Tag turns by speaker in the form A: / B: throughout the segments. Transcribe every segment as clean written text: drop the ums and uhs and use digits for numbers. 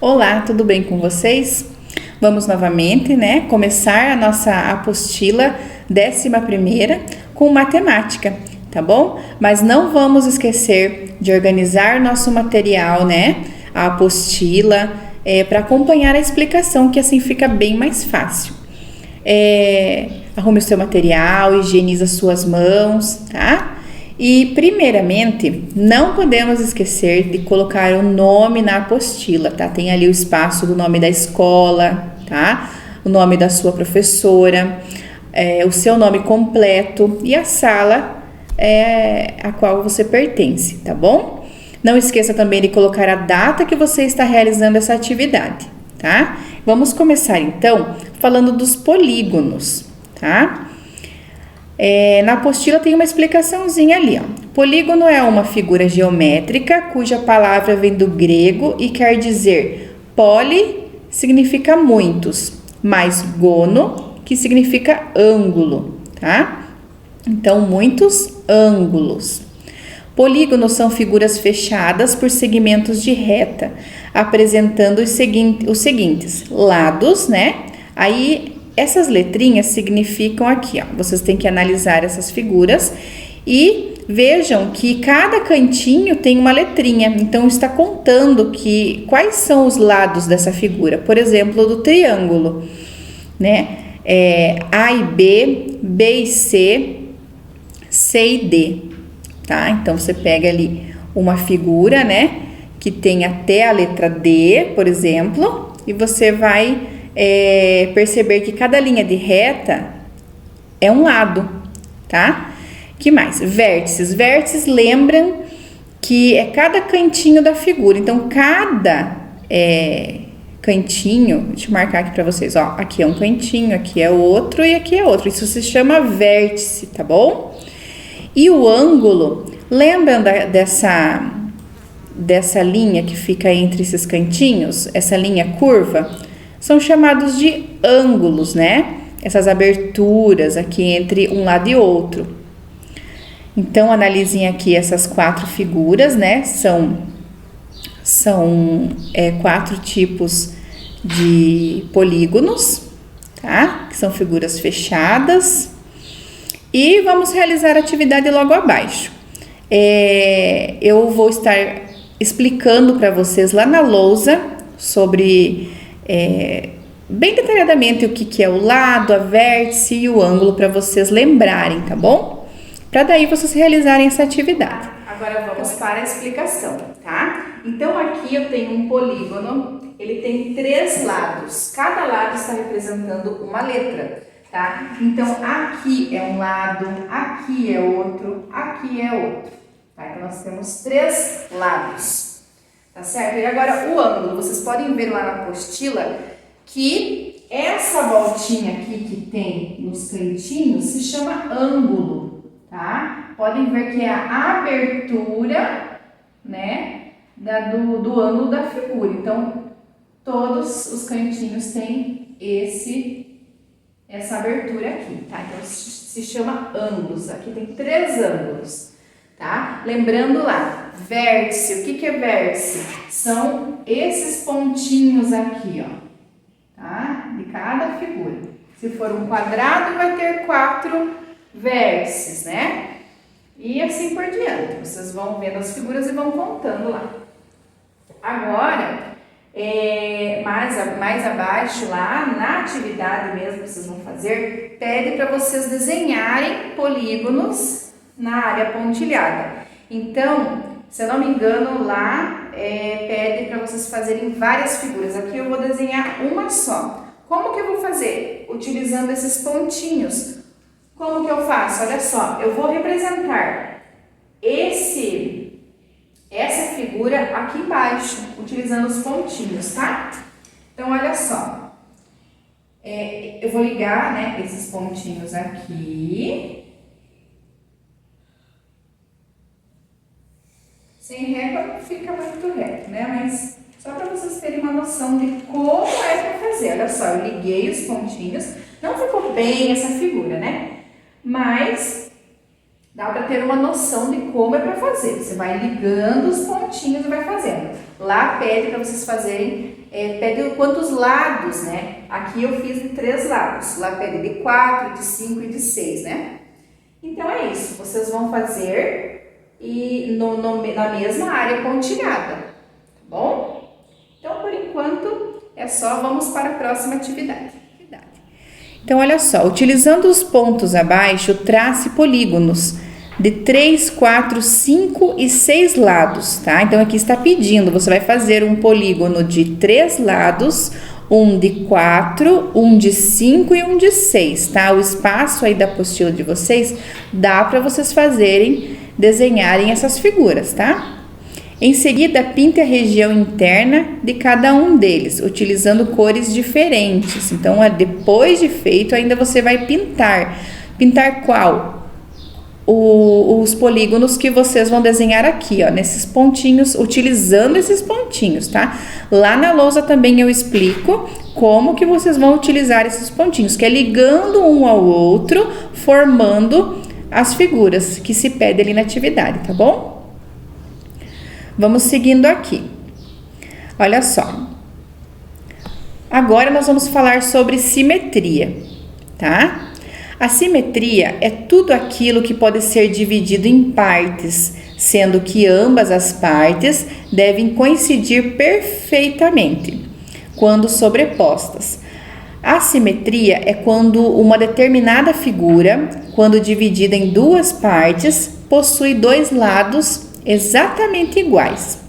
A: Olá, tudo bem com vocês? Vamos novamente, começar a nossa apostila 11ª com matemática, tá bom? Mas não vamos esquecer de organizar nosso material, a apostila, para acompanhar a explicação, que assim fica bem mais fácil. Arrume o seu material, higieniza suas mãos, tá? E, primeiramente, não podemos esquecer de colocar o nome na apostila, tá? Tem ali o espaço do nome da escola, tá? O nome da sua professora, o seu nome completo e a sala a qual você pertence, tá bom? Não esqueça também de colocar a data que você está realizando essa atividade, tá? Vamos começar, então, falando dos polígonos, tá? Na apostila tem uma explicaçãozinha ali, ó. Polígono é uma figura geométrica cuja palavra vem do grego e quer dizer poli, significa muitos, mais gono, que significa ângulo, tá? Então, muitos ângulos. Polígonos são figuras fechadas por segmentos de reta, apresentando os seguintes lados, Aí, essas letrinhas significam aqui, ó. Vocês têm que analisar essas figuras e vejam que cada cantinho tem uma letrinha. Então, está contando quais são os lados dessa figura. Por exemplo, do triângulo, A e B, B e C, C e D, tá? Então, você pega ali uma figura, que tem até a letra D, por exemplo, e você vai perceber que cada linha de reta é um lado, tá? Que mais? Vértices. Vértices lembram que é cada cantinho da figura. Então, cada cantinho, deixa eu marcar aqui para vocês, ó. Aqui é um cantinho, aqui é outro e aqui é outro. Isso se chama vértice, tá bom? E o ângulo, lembram dessa linha que fica entre esses cantinhos? Essa linha curva? São chamados de ângulos, Essas aberturas aqui entre um lado e outro. Então, analisem aqui essas 4 figuras, São 4 tipos de polígonos, tá? Que são figuras fechadas. E vamos realizar a atividade logo abaixo. Eu vou estar explicando para vocês lá na lousa sobre bem detalhadamente o que é o lado, a vértice e o ângulo, para vocês lembrarem, tá bom? Para daí vocês realizarem essa atividade. Agora vamos para a explicação, tá? Então aqui eu tenho um polígono, ele tem 3 lados, cada lado está representando uma letra, tá? Então aqui é um lado, aqui é outro, aqui é outro, tá? Então nós temos 3 lados. Tá certo? E agora o ângulo, vocês podem ver lá na apostila que essa voltinha aqui que tem nos cantinhos se chama ângulo, tá? Podem ver que é a abertura, do ângulo da figura. Então, todos os cantinhos têm essa abertura aqui, tá? Então, se chama ângulos. Aqui tem 3 ângulos, tá? Lembrando lá, vértice, o que é vértice? São esses pontinhos aqui, ó, tá? De cada figura. Se for um quadrado, vai ter 4 vértices, E assim por diante. Vocês vão vendo as figuras e vão contando lá. Agora, mais abaixo lá, na atividade mesmo que vocês vão fazer, pede para vocês desenharem polígonos na área pontilhada. Então, se eu não me engano, lá pede para vocês fazerem várias figuras. Aqui eu vou desenhar uma só. Como que eu vou fazer? Utilizando esses pontinhos. Como que eu faço? Olha só, eu vou representar essa figura aqui embaixo, utilizando os pontinhos, tá? Então, olha só. Eu vou ligar, esses pontinhos aqui. Sem régua fica muito reto, Mas só para vocês terem uma noção de como é para fazer. Olha só, eu liguei os pontinhos. Não ficou bem essa figura, Mas dá tá? Para ter uma noção de como é para fazer. Você vai ligando os pontinhos e vai fazendo. Lá pede para vocês fazerem, pede quantos lados, né? Aqui eu fiz de 3 lados. Lá pede de 4, de 5 e de 6, né? Então é isso. Vocês vão fazer e na mesma área pontilhada, tá bom? Então, por enquanto, é só. Vamos para a próxima atividade. Então, olha só, utilizando os pontos abaixo, trace polígonos de 3, 4, 5 e 6 lados, tá? Então, aqui está pedindo, você vai fazer um polígono de 3 lados, um de 4, um de 5 e um de 6, tá? O espaço aí da apostila de vocês dá para vocês desenharem essas figuras, tá? Em seguida, pinte a região interna de cada um deles, utilizando cores diferentes. Então, depois de feito, ainda você vai pintar. Pintar qual? Os polígonos que vocês vão desenhar aqui, ó, nesses pontinhos, utilizando esses pontinhos, tá? Lá na lousa também eu explico como que vocês vão utilizar esses pontinhos, que é ligando um ao outro, formando as figuras que se pede ali na atividade, tá bom? Vamos seguindo aqui. Olha só. Agora nós vamos falar sobre simetria, tá? A simetria é tudo aquilo que pode ser dividido em partes, sendo que ambas as partes devem coincidir perfeitamente quando sobrepostas. A simetria é quando uma determinada figura, quando dividida em 2 partes, possui 2 lados exatamente iguais.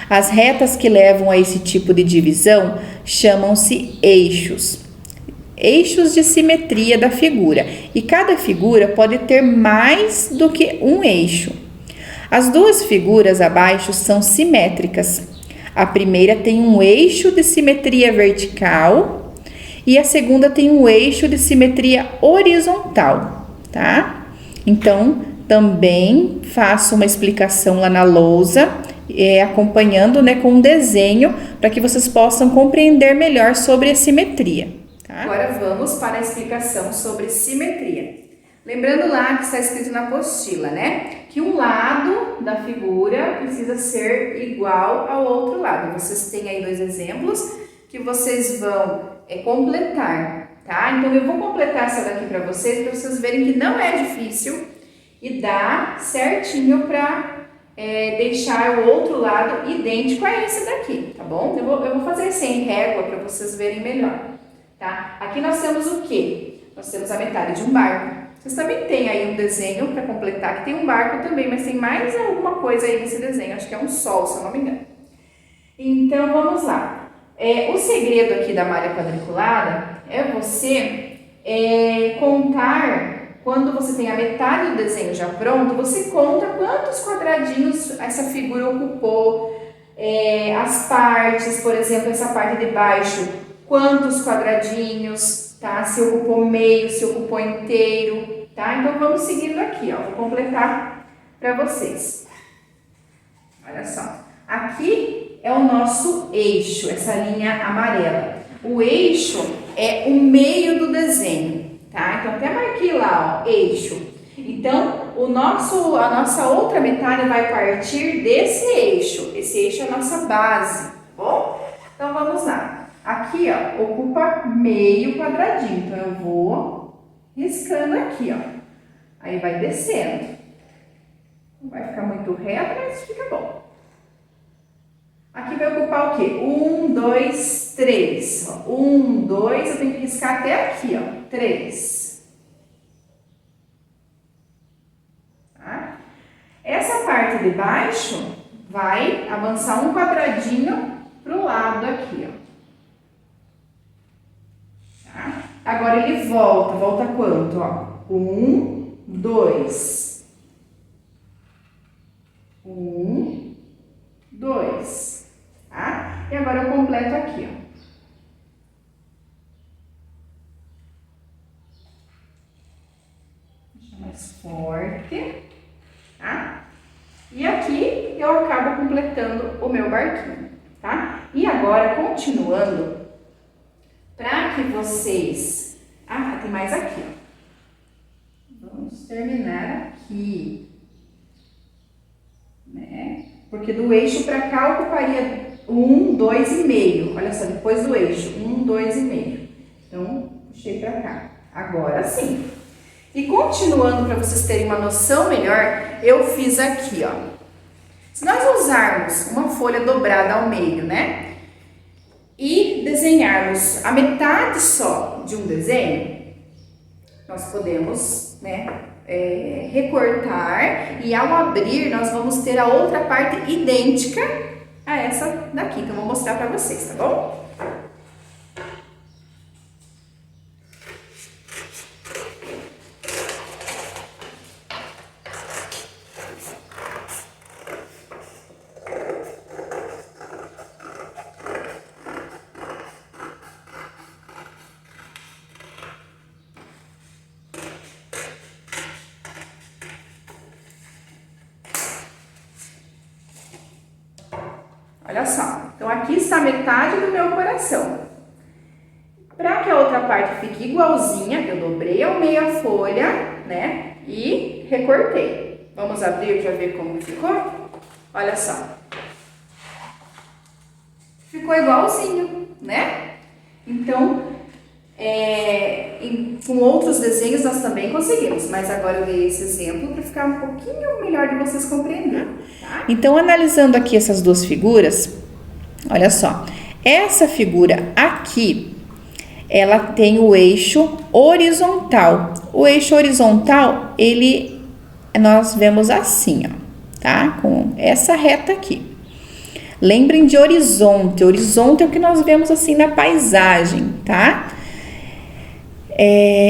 A: As retas que levam a esse tipo de divisão chamam-se eixos. Eixos de simetria da figura. E cada figura pode ter mais do que um eixo. As 2 figuras abaixo são simétricas. A primeira tem um eixo de simetria vertical e a segunda tem um eixo de simetria horizontal, tá? Então, também faço uma explicação lá na lousa, acompanhando, né, com um desenho, para que vocês possam compreender melhor sobre a simetria. Tá? Agora vamos para a explicação sobre simetria. Lembrando lá que está escrito na apostila, né, que um lado da figura precisa ser igual ao outro lado. Vocês têm aí 2 exemplos que vocês vão completar, tá? Então eu vou completar essa daqui para vocês verem que não é difícil e dá certinho para deixar o outro lado idêntico a esse daqui, tá bom? Eu vou fazer sem régua para vocês verem melhor, tá? Aqui nós temos o quê? Nós temos a metade de um barco. Vocês também têm aí um desenho para completar, que tem um barco também, mas tem mais alguma coisa aí nesse desenho, acho que é um sol, se eu não me engano. Então, vamos lá. O segredo aqui da malha quadriculada é você contar. Quando você tem a metade do desenho já pronto, você conta quantos quadradinhos essa figura ocupou, as partes, por exemplo, essa parte de baixo, quantos quadradinhos, tá? Se ocupou meio, se ocupou inteiro, tá? Então, vamos seguindo aqui, ó, vou completar para vocês. Olha só, aqui é o nosso eixo, essa linha amarela. O eixo é o meio do desenho. Tá? Então, até marquei lá, ó, eixo. Então, a nossa outra metade vai partir desse eixo. Esse eixo é a nossa base, tá bom? Então, vamos lá. Aqui, ó, ocupa meio quadradinho. Então, eu vou riscando aqui, ó. Aí, vai descendo. Não vai ficar muito reto, mas fica bom. Aqui vai ocupar o quê? 1, 2, 3. 1, 2, eu tenho que riscar até aqui, ó. 3. Tá? Essa parte de baixo vai avançar um quadradinho pro lado aqui, ó. Tá? Agora ele volta quanto, ó? 1, 2. 1, 2. Tá? E agora eu completo aqui, ó. Deixa mais forte, tá? E aqui eu acabo completando o meu barquinho, tá? E agora, continuando, para que vocês... Ah, tem mais aqui, ó. Vamos terminar aqui. aqui, né? Porque do eixo para cá ocuparia 1, 2,5. Olha só, depois do eixo, 1, 2,5. Então, puxei para cá. Agora sim. E continuando, para vocês terem uma noção melhor, eu fiz aqui, ó. Se nós usarmos uma folha dobrada ao meio, né? E desenharmos a metade só de um desenho, nós podemos, né, recortar, e ao abrir nós vamos ter a outra parte idêntica a essa daqui, que eu vou mostrar para vocês, tá bom? Olha só, então aqui está metade do meu coração. Para que a outra parte fique igualzinha, eu dobrei ao meio a folha, né, e recortei. Vamos abrir para ver como ficou? Olha só. Ficou igualzinho, né? Então, com outros desenhos nós também conseguimos, mas agora eu dei esse exemplo para ficar um pouquinho melhor de vocês compreenderem, tá? Então, analisando aqui essas duas figuras, olha só, essa figura aqui, ela tem o eixo horizontal. O eixo horizontal, nós vemos assim, ó, tá? Com essa reta aqui. Lembrem de horizonte. Horizonte é o que nós vemos assim na paisagem, tá?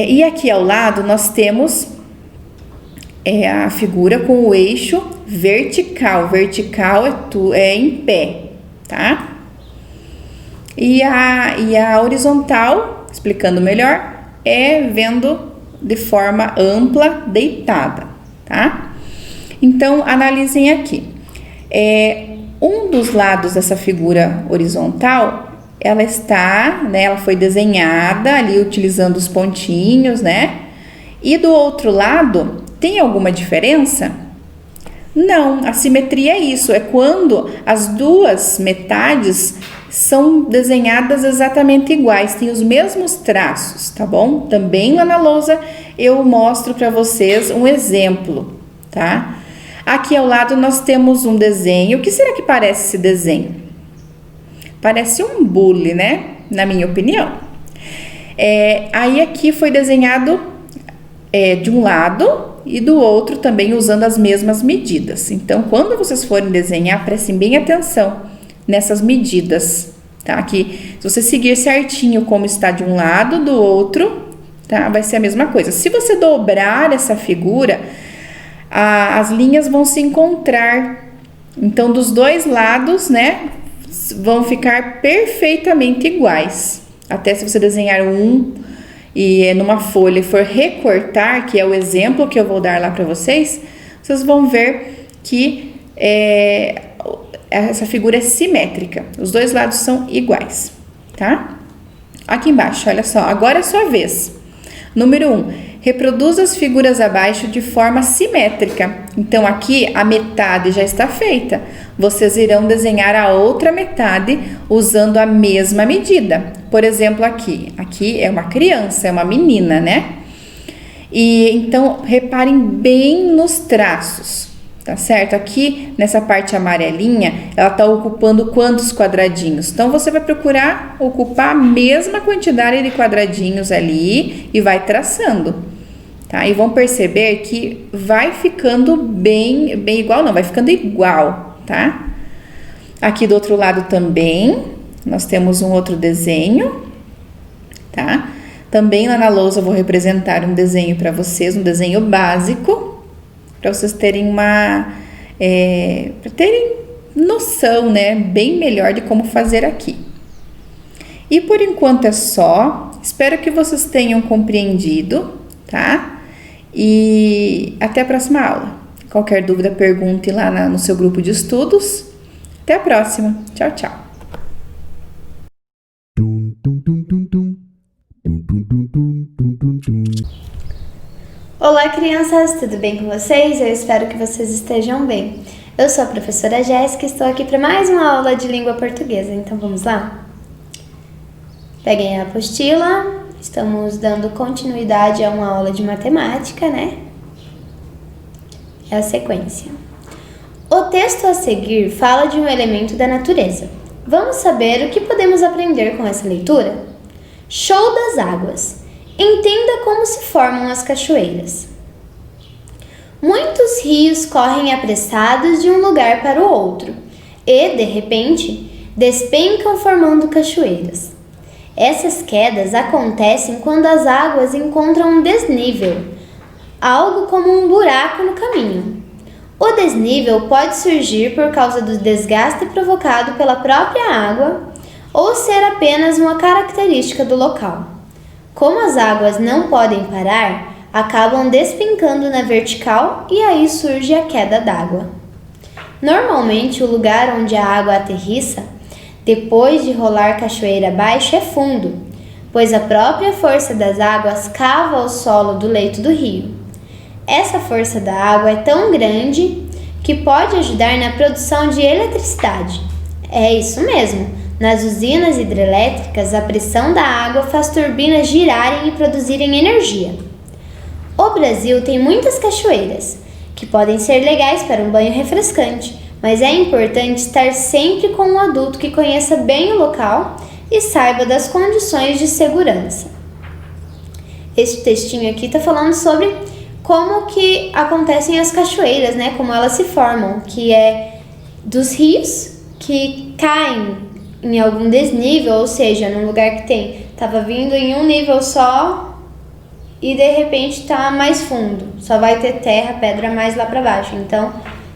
A: E aqui ao lado nós temos a figura com o eixo vertical. Vertical é em pé, tá? E a horizontal, explicando melhor, é vendo de forma ampla, deitada, tá? Então, analisem aqui. Um dos lados dessa figura horizontal, ela está, né, ela foi desenhada ali utilizando os pontinhos, né? E do outro lado, tem alguma diferença? Não, a simetria é isso, é quando as duas metades são desenhadas exatamente iguais, tem os mesmos traços, tá bom? Também lá na lousa eu mostro para vocês um exemplo, tá? Aqui ao lado nós temos um desenho. O que será que parece esse desenho? Parece um bule, né? Na minha opinião. Aí aqui foi desenhado de um lado e do outro também usando as mesmas medidas. Então, quando vocês forem desenhar, prestem bem atenção nessas medidas, tá? Aqui, se você seguir certinho como está de um lado, do outro, tá? Vai ser a mesma coisa. Se você dobrar essa figura, as linhas vão se encontrar. Então, dos dois lados, né, vão ficar perfeitamente iguais. Até se você desenhar e numa folha e for recortar, que é o exemplo que eu vou dar lá para vocês, vocês vão ver que essa figura é simétrica. Os dois lados são iguais, tá? Aqui embaixo, olha só, agora é a sua vez. Número 1. Reproduza as figuras abaixo de forma simétrica. Então, aqui a metade já está feita. Vocês irão desenhar a outra metade usando a mesma medida. Por exemplo, aqui é uma criança, é uma menina, né? E então, reparem bem nos traços, tá certo? Aqui, nessa parte amarelinha, ela está ocupando quantos quadradinhos? Então, você vai procurar ocupar a mesma quantidade de quadradinhos ali e vai traçando, tá? E vão perceber que vai ficando bem igual, não, vai ficando igual, tá? Aqui do outro lado também, nós temos um outro desenho, tá? Também lá na lousa eu vou representar um desenho para vocês, um desenho básico, para vocês terem para terem noção, né, bem melhor de como fazer aqui. E por enquanto é só. Espero que vocês tenham compreendido, tá? E até a próxima aula. Qualquer dúvida, pergunte lá no seu grupo de estudos. Até a próxima. Tchau, tchau.
B: Olá, crianças, tudo bem com vocês? Eu espero que vocês estejam bem. Eu sou a professora Jéssica e estou aqui para mais uma aula de língua portuguesa, então vamos lá? Peguem a apostila, estamos dando continuidade a uma aula de matemática, né? É a sequência. O texto a seguir fala de um elemento da natureza. Vamos saber o que podemos aprender com essa leitura? Show das águas. Entenda como se formam as cachoeiras. Muitos rios correm apressados de um lugar para o outro e, de repente, despencam formando cachoeiras. Essas quedas acontecem quando as águas encontram um desnível, algo como um buraco no caminho. O desnível pode surgir por causa do desgaste provocado pela própria água ou ser apenas uma característica do local. Como as águas não podem parar, acabam despencando na vertical e aí surge a queda d'água. Normalmente, o lugar onde a água aterrissa, depois de rolar cachoeira abaixo, é fundo, pois a própria força das águas cava o solo do leito do rio. Essa força da água é tão grande que pode ajudar na produção de eletricidade. É isso mesmo! Nas usinas hidrelétricas, a pressão da água faz turbinas girarem e produzirem energia. O Brasil tem muitas cachoeiras, que podem ser legais para um banho refrescante, mas é importante estar sempre com um adulto que conheça bem o local e saiba das condições de segurança. Este textinho aqui está falando sobre como que acontecem as cachoeiras, né? Como elas se formam, que é dos rios que caem em algum desnível, ou seja, num lugar que estava vindo em um nível só e de repente está mais fundo, só vai ter terra, pedra mais lá para baixo. Então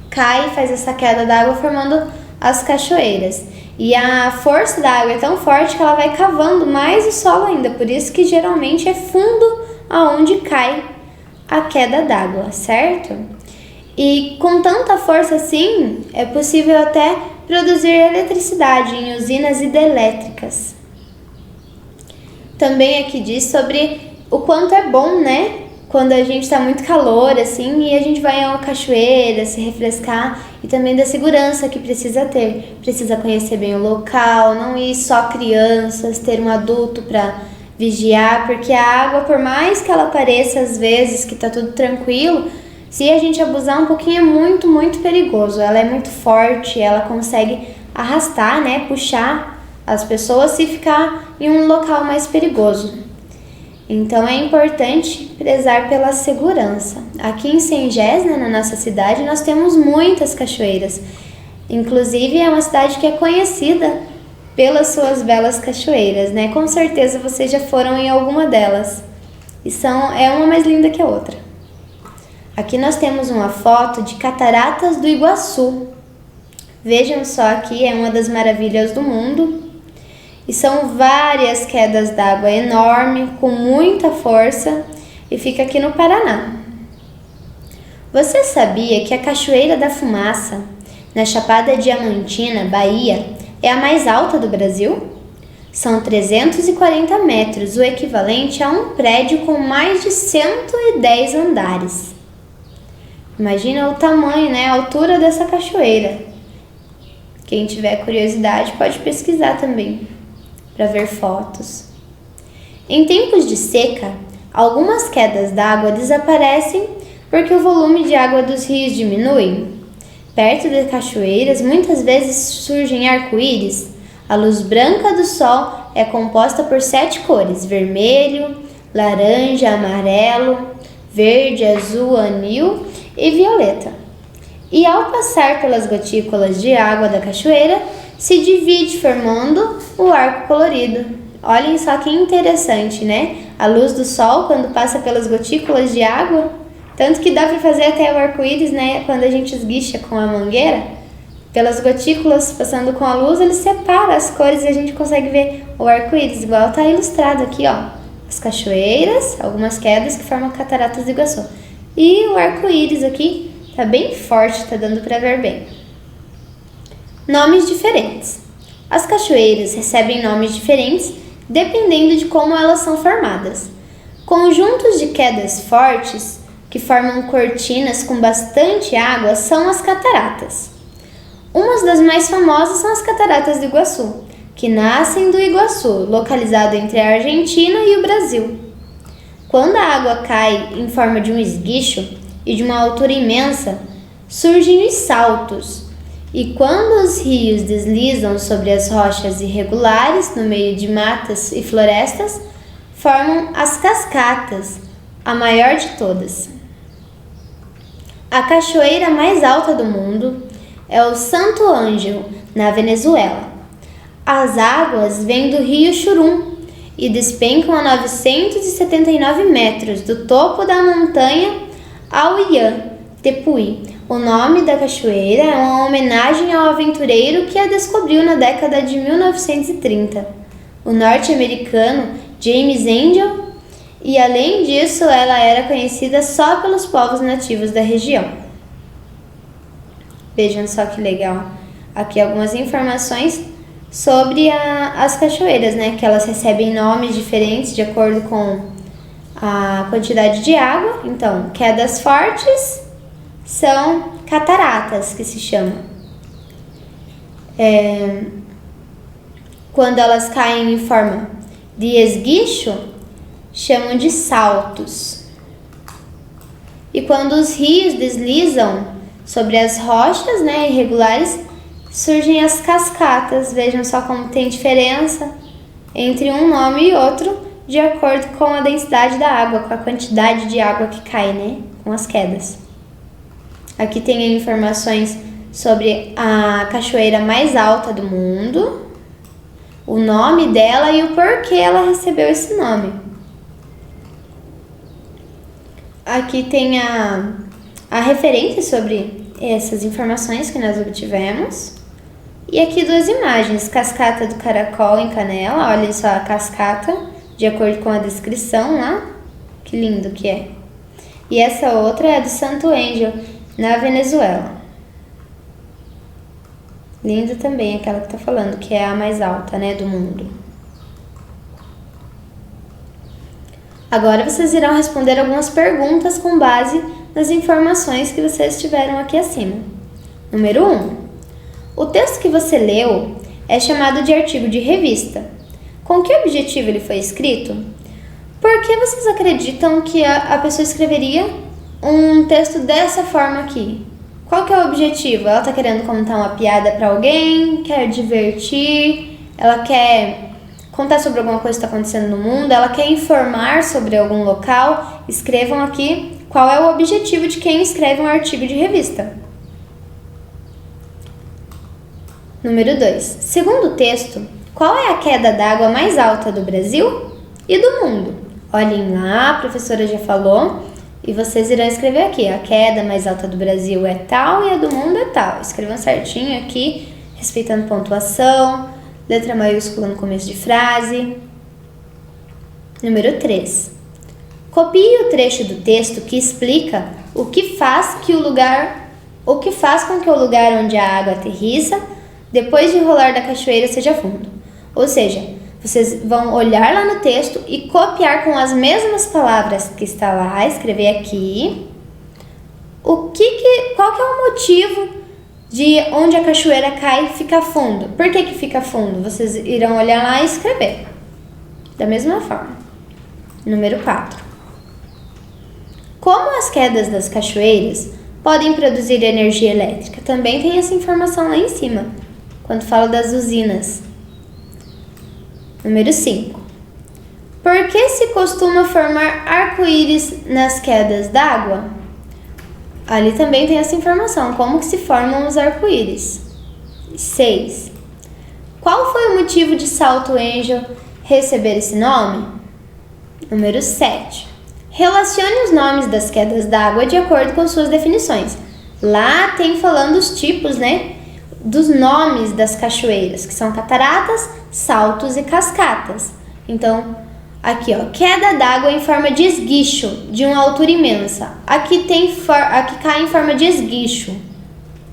B: cai e faz essa queda d'água formando as cachoeiras. E a força da água é tão forte que ela vai cavando mais o solo ainda, por isso que geralmente é fundo aonde cai a queda d'água, certo? E com tanta força assim, é possível até produzir eletricidade em usinas hidrelétricas. Também aqui diz sobre o quanto é bom, né? Quando a gente está muito calor, assim, e a gente vai a uma cachoeira se refrescar, e também da segurança que precisa ter. Precisa conhecer bem o local, não ir só crianças, ter um adulto para vigiar, porque a água, por mais que ela pareça às vezes que está tudo tranquilo, se a gente abusar um pouquinho é muito, muito perigoso. Ela é muito forte, ela consegue arrastar, né, puxar as pessoas se ficar em um local mais perigoso. Então é importante prezar pela segurança. Aqui em Sengés, né, na nossa cidade, nós temos muitas cachoeiras. Inclusive é uma cidade que é conhecida pelas suas belas cachoeiras, né? Com certeza vocês já foram em alguma delas. E é uma mais linda que a outra. Aqui nós temos uma foto de Cataratas do Iguaçu. Vejam só aqui, é uma das maravilhas do mundo. E são várias quedas d'água enormes, com muita força, e fica aqui no Paraná. Você sabia que a Cachoeira da Fumaça, na Chapada Diamantina, Bahia, é a mais alta do Brasil? São 340 metros, o equivalente a um prédio com mais de 110 andares. Imagina o tamanho, né, a altura dessa cachoeira. Quem tiver curiosidade pode pesquisar também, para ver fotos. Em tempos de seca, algumas quedas d'água desaparecem porque o volume de água dos rios diminui. Perto das cachoeiras, muitas vezes surgem arco-íris. A luz branca do sol é composta por 7 cores: vermelho, laranja, amarelo, verde, azul, anil e violeta. E ao passar pelas gotículas de água da cachoeira, se divide formando o arco colorido. Olhem só que interessante, né? A luz do sol, quando passa pelas gotículas de água, tanto que dá para fazer até o arco-íris, né? Quando a gente esguicha com a mangueira, pelas gotículas passando com a luz, ele separa as cores e a gente consegue ver o arco-íris, igual está ilustrado aqui, ó. As cachoeiras, algumas quedas que formam Cataratas do Iguaçu. E o arco-íris aqui tá bem forte, tá dando para ver bem. Nomes diferentes. As cachoeiras recebem nomes diferentes dependendo de como elas são formadas. Conjuntos de quedas fortes que formam cortinas com bastante água são as cataratas. Umas das mais famosas são as cataratas do Iguaçu, que nascem do Iguaçu, localizado entre a Argentina e o Brasil. Quando a água cai em forma de um esguicho e de uma altura imensa, surgem os saltos. E quando os rios deslizam sobre as rochas irregulares no meio de matas e florestas, formam as cascatas, a maior de todas. A cachoeira mais alta do mundo é o Santo Ângelo, na Venezuela. As águas vêm do rio Churum e despencam a 979 metros do topo da montanha Auiã Tepuí. O nome da cachoeira é uma homenagem ao aventureiro que a descobriu na década de 1930, o norte-americano James Angel, e além disso ela era conhecida só pelos povos nativos da região. Vejam só que legal. Aqui algumas informações sobre as cachoeiras, né? Que elas recebem nomes diferentes de acordo com a quantidade de água. Então, quedas fortes são cataratas, que se chamam. Quando elas caem em forma de esguicho, chamam de saltos. E quando os rios deslizam sobre as rochas, né, irregulares, surgem as cascatas. Vejam só como tem diferença entre um nome e outro, de acordo com a densidade da água, com a quantidade de água que cai, né, com as quedas. Aqui tem informações sobre a cachoeira mais alta do mundo, o nome dela e o porquê ela recebeu esse nome. Aqui tem a referência sobre essas informações que nós obtivemos. E aqui duas imagens, cascata do Caracol em Canela, olha só a cascata, de acordo com a descrição lá, que lindo que é. E essa outra é do Santo Ângelo, na Venezuela. Linda também aquela que tá falando, que é a mais alta, né, do mundo. Agora vocês irão responder algumas perguntas com base nas informações que vocês tiveram aqui acima. Número 1. O texto que você leu é chamado de artigo de revista. Com que objetivo ele foi escrito? Por que vocês acreditam que a pessoa escreveria um texto dessa forma aqui? Qual que é o objetivo? Ela está querendo contar uma piada para alguém? Quer divertir? Ela quer contar sobre alguma coisa que está acontecendo no mundo? Ela quer informar sobre algum local? Escrevam aqui qual é o objetivo de quem escreve um artigo de revista. Número 2. Segundo o texto, qual é a queda d'água mais alta do Brasil e do mundo? Olhem lá, a professora já falou, e vocês irão escrever aqui. A queda mais alta do Brasil é tal e a do mundo é tal. Escrevam certinho aqui, respeitando pontuação, letra maiúscula no começo de frase. Número 3. Copie o trecho do texto que explica o que faz com que o lugar onde a água aterrissa depois de rolar da cachoeira seja fundo. Ou seja, vocês vão olhar lá no texto e copiar com as mesmas palavras que está lá, escrever aqui, qual que é o motivo de onde a cachoeira cai fica fundo. Por que fica fundo? Vocês irão olhar lá e escrever. Da mesma forma. Número 4. Como as quedas das cachoeiras podem produzir energia elétrica? Também tem essa informação lá em cima, quando fala das usinas. Número 5. Por que se costuma formar arco-íris nas quedas d'água? Ali também tem essa informação, como que se formam os arco-íris. 6. Qual foi o motivo de Salto Ângelo receber esse nome? Número 7. Relacione os nomes das quedas d'água de acordo com suas definições. Lá tem falando os tipos, né, dos nomes das cachoeiras, que são cataratas, saltos e cascatas. Então, aqui, ó, queda d'água em forma de esguicho, de uma altura imensa. Aqui cai em forma de esguicho.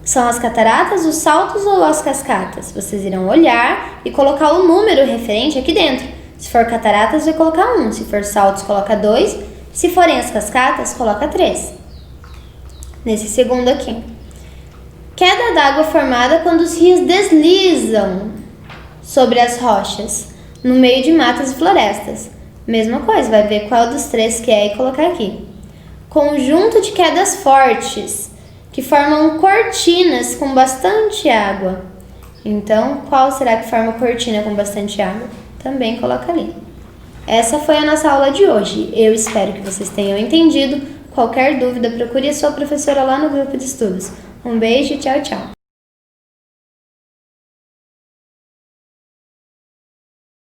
B: São as cataratas, os saltos ou as cascatas? Vocês irão olhar e colocar o número referente aqui dentro. Se for cataratas, vai colocar 1. Se for saltos, coloca 2. Se forem as cascatas, coloca 3. Nesse segundo aqui. Queda d'água formada quando os rios deslizam sobre as rochas, no meio de matas e florestas. Mesma coisa, vai ver qual dos 3 que é e colocar aqui. Conjunto de quedas fortes, que formam cortinas com bastante água. Então, qual será que forma cortina com bastante água? Também coloca ali. Essa foi a nossa aula de hoje. Eu espero que vocês tenham entendido. Qualquer dúvida, procure a sua professora lá no grupo de estudos. Um beijo e tchau, tchau!